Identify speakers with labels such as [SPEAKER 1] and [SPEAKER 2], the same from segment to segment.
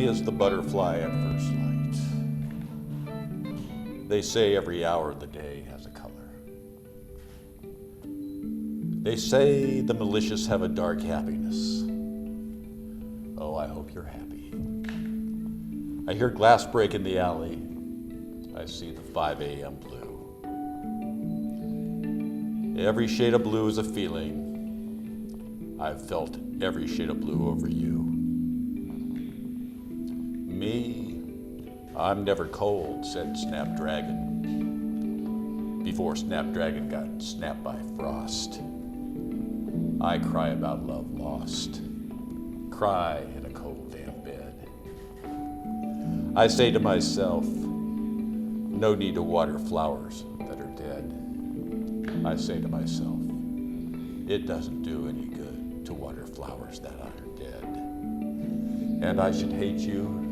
[SPEAKER 1] is the butterfly at first light. They say every hour of the day has a color. They say the malicious have a dark happiness. Oh, I hope you're happy. I hear glass break in the alley. I see the 5 a.m. blue. Every shade of blue is a feeling. I've felt every shade of blue over you. Me, I'm never cold, said Snapdragon. Before Snapdragon got snapped by frost. I cry about love lost. Cry in a cold, damp bed. I say to myself, no need to water flowers that are dead. I say to myself, it doesn't do any good to water flowers that are dead. And I should hate you.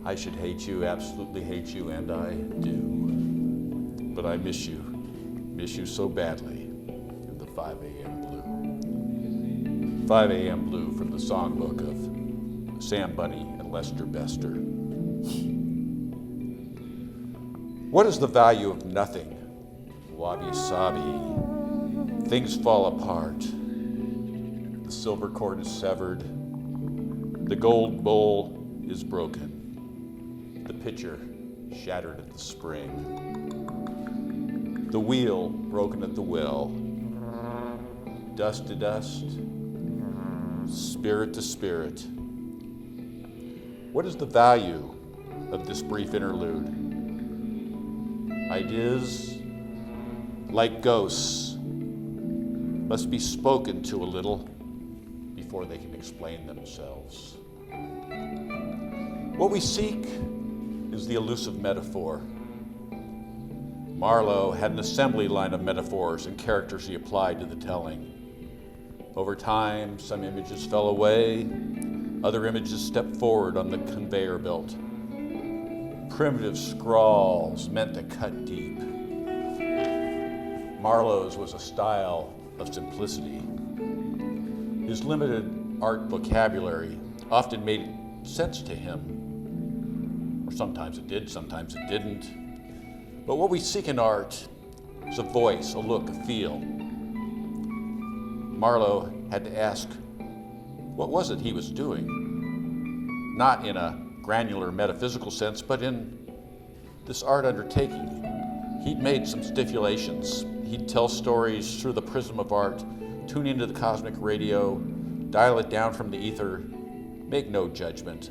[SPEAKER 1] I should hate you, absolutely hate you, and I do. But I miss you so badly in the 5 a.m. blue. 5 a.m. blue from the songbook of Sam Bunny and Lester Bester. What is the value of nothing? Wabi-sabi. Things fall apart. The silver cord is severed. The gold bowl is broken. The pitcher shattered at the spring. The wheel broken at the well. Dust to dust. Spirit to spirit. What is the value of this brief interlude? Ideas, like ghosts, must be spoken to a little before they can explain themselves. What we seek is the elusive metaphor. Marlowe had an assembly line of metaphors and characters he applied to the telling. Over time, some images fell away, other images stepped forward on the conveyor belt. Primitive scrawls meant to cut deep. Marlowe's was a style of simplicity. His limited art vocabulary often made sense to him. Or sometimes it did, sometimes it didn't. But what we seek in art is a voice, a look, a feel. Marlowe had to ask, what was it he was doing? Not in a granular metaphysical sense, but in this art undertaking. He'd made some stipulations. He'd tell stories through the prism of art, tune into the cosmic radio, dial it down from the ether, make no judgment,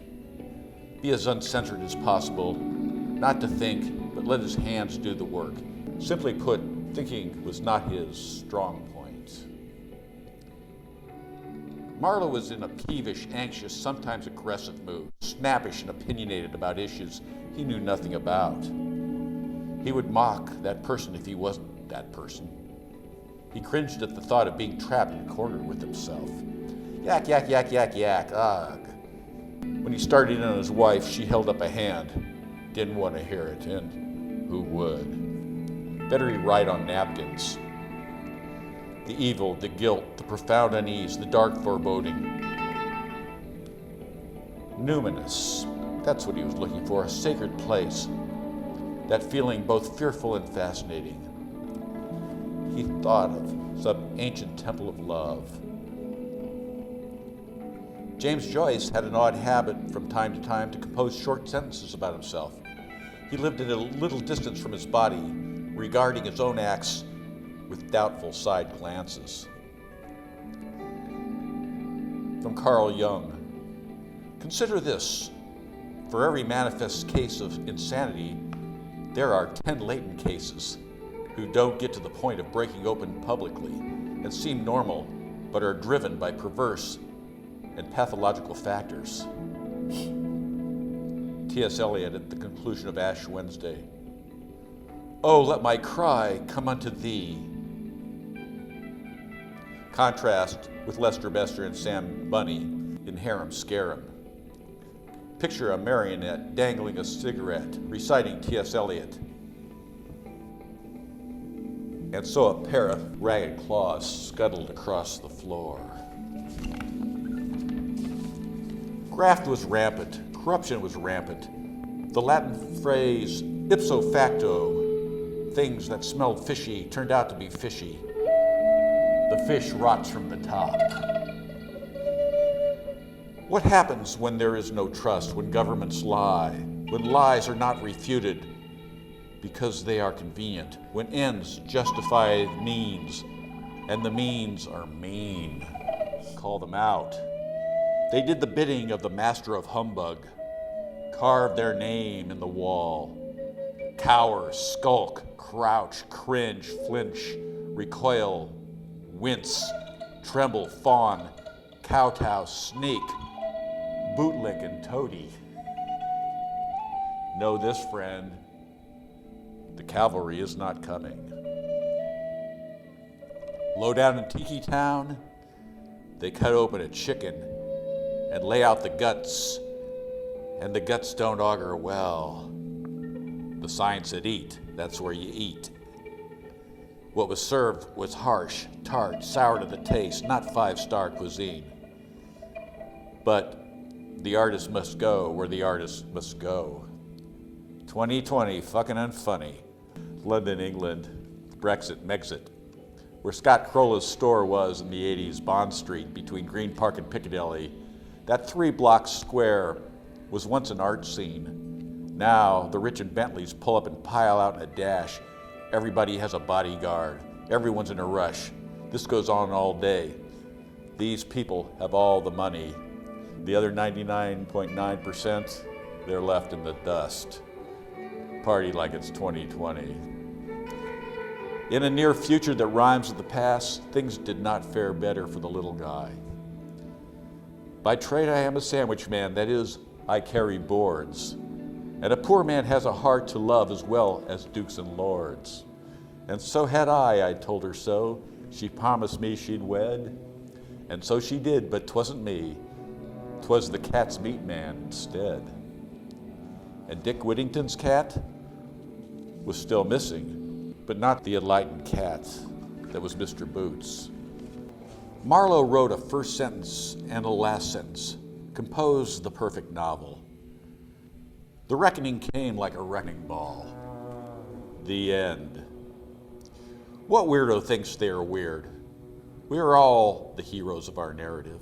[SPEAKER 1] be as uncensored as possible, not to think, but let his hands do the work. Simply put, thinking was not his strong point. Marlowe was in a peevish, anxious, sometimes aggressive mood, snappish and opinionated about issues he knew nothing about. He would mock that person if he wasn't that person. He cringed at the thought of being trapped in a corner with himself. Yak, yak, yak, yak, yak, ugh. When he started in on his wife, she held up a hand. Didn't want to hear it, and who would? Better he write on napkins. The evil, the guilt, the profound unease, the dark foreboding. Numinous, that's what he was looking for, a sacred place. That feeling both fearful and fascinating. He thought of some ancient temple of love. James Joyce had an odd habit from time to time to compose short sentences about himself. He lived at a little distance from his body, regarding his own acts with doubtful side glances. From Carl Jung, consider this. For every manifest case of insanity, there are 10 latent cases who don't get to the point of breaking open publicly and seem normal, but are driven by perverse and pathological factors. T.S. Eliot at the conclusion of Ash Wednesday. Oh, let my cry come unto thee. Contrast with Lester Bester and Sam Bunny in Harum Scarum. Picture a marionette dangling a cigarette, reciting T.S. Eliot. And so a pair of ragged claws scuttled across the floor. Graft was rampant, corruption was rampant. The Latin phrase ipso facto, things that smelled fishy turned out to be fishy. The fish rots from the top. What happens when there is no trust, when governments lie, when lies are not refuted because they are convenient, when ends justify means, and the means are mean? Call them out. They did the bidding of the master of humbug, carved their name in the wall. Cower, skulk, crouch, cringe, flinch, recoil, wince, tremble, fawn, kowtow, sneak, bootlick, and toady. Know this, friend, the cavalry is not coming. Low down in Tiki Town, they cut open a chicken and lay out the guts, and the guts don't augur well. The sign said eat, that's where you eat. What was served was harsh, tart, sour to the taste, not 5-star cuisine. But the artist must go where the artist must go. 2020, fucking unfunny. London, England, Brexit, Megxit. Where Scott Krolla's store was in the 80s, Bond Street, between Green Park and Piccadilly, that 3-block square was once an art scene. Now, the rich in Bentleys pull up and pile out in a dash. Everybody has a bodyguard. Everyone's in a rush. This goes on all day. These people have all the money. The other 99.9%, they're left in the dust. Party like it's 2020. In a near future that rhymes with the past, things did not fare better for the little guy. By trade, I am a sandwich man, that is, I carry boards. And a poor man has a heart to love as well as dukes and lords. And so had I told her so. She promised me she'd wed. And so she did, but 'twasn't me. 'Twas the cat's meat man instead. And Dick Whittington's cat was still missing, but not the enlightened cat that was Mr. Boots. Marlowe wrote a first sentence and a last sentence, composed the perfect novel. The reckoning came like a wrecking ball. The end. What weirdo thinks they are weird? We are all the heroes of our narrative.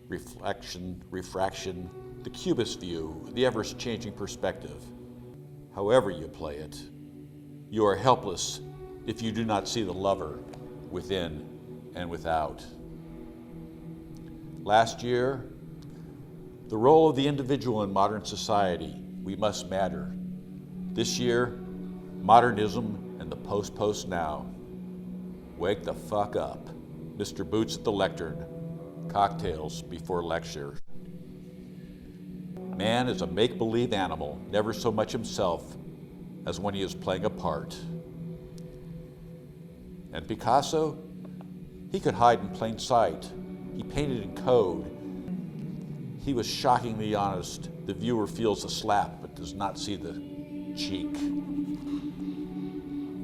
[SPEAKER 1] Reflection, refraction, the cubist view, the ever-changing perspective. However you play it, you are helpless if you do not see the lover within and without. Last year, the role of the individual in modern society, we must matter. This year, modernism and the post now. Wake the fuck up. Mr. Boots at the lectern. Cocktails before lecture. Man is a make-believe animal, never so much himself as when he is playing a part. And Picasso? He could hide in plain sight. He painted in code. He was shockingly honest. The viewer feels the slap but does not see the cheek.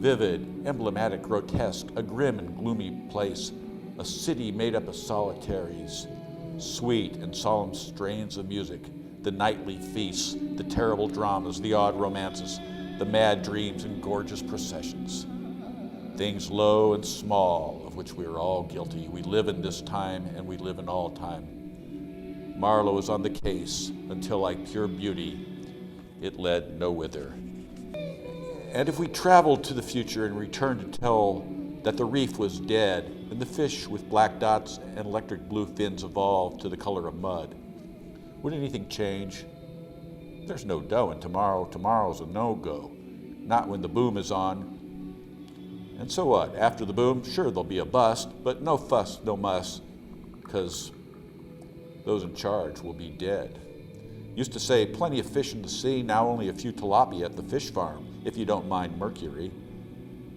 [SPEAKER 1] Vivid, emblematic, grotesque, a grim and gloomy place, a city made up of solitaries, sweet and solemn strains of music, the nightly feasts, the terrible dramas, the odd romances, the mad dreams and gorgeous processions. Things low and small, of which we are all guilty. We live in this time, and we live in all time. Marlowe is on the case until, like pure beauty, it led no whither. And if we traveled to the future and returned to tell that the reef was dead, and the fish with black dots and electric blue fins evolved to the color of mud, would anything change? There's no dough, and tomorrow's a no-go. Not when the boom is on. And so what? After the boom, sure, there'll be a bust, but no fuss, no muss, because those in charge will be dead. Used to say, plenty of fish in the sea, now only a few tilapia at the fish farm, if you don't mind mercury.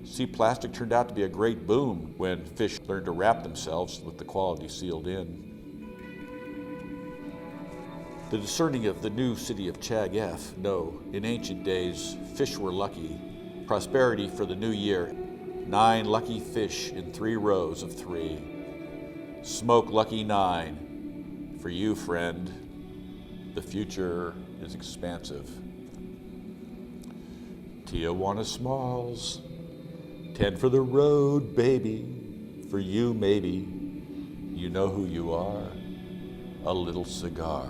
[SPEAKER 1] Sea plastic turned out to be a great boom when fish learned to wrap themselves with the quality sealed in. The discerning of the new city of Chag-F know, in ancient days, fish were lucky. Prosperity for the new year. 9 lucky fish in 3 rows of 3. Smoke lucky 9. For you, friend. The future is expansive. Tijuana Smalls, 10 for the road, baby. For you, maybe. You know who you are. A little cigar.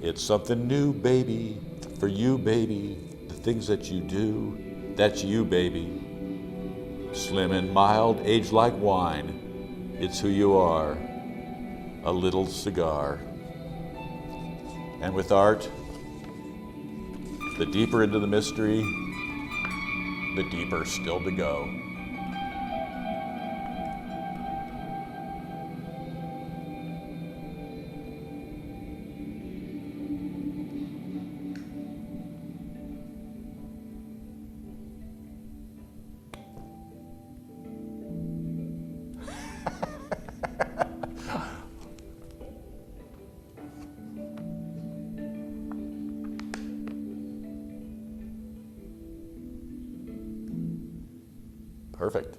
[SPEAKER 1] It's something new, baby. For you, baby. The things that you do, that's you, baby. Slim and mild, aged like wine. It's who you are. A little cigar. And with art, the deeper into the mystery, the deeper still to go. Perfect.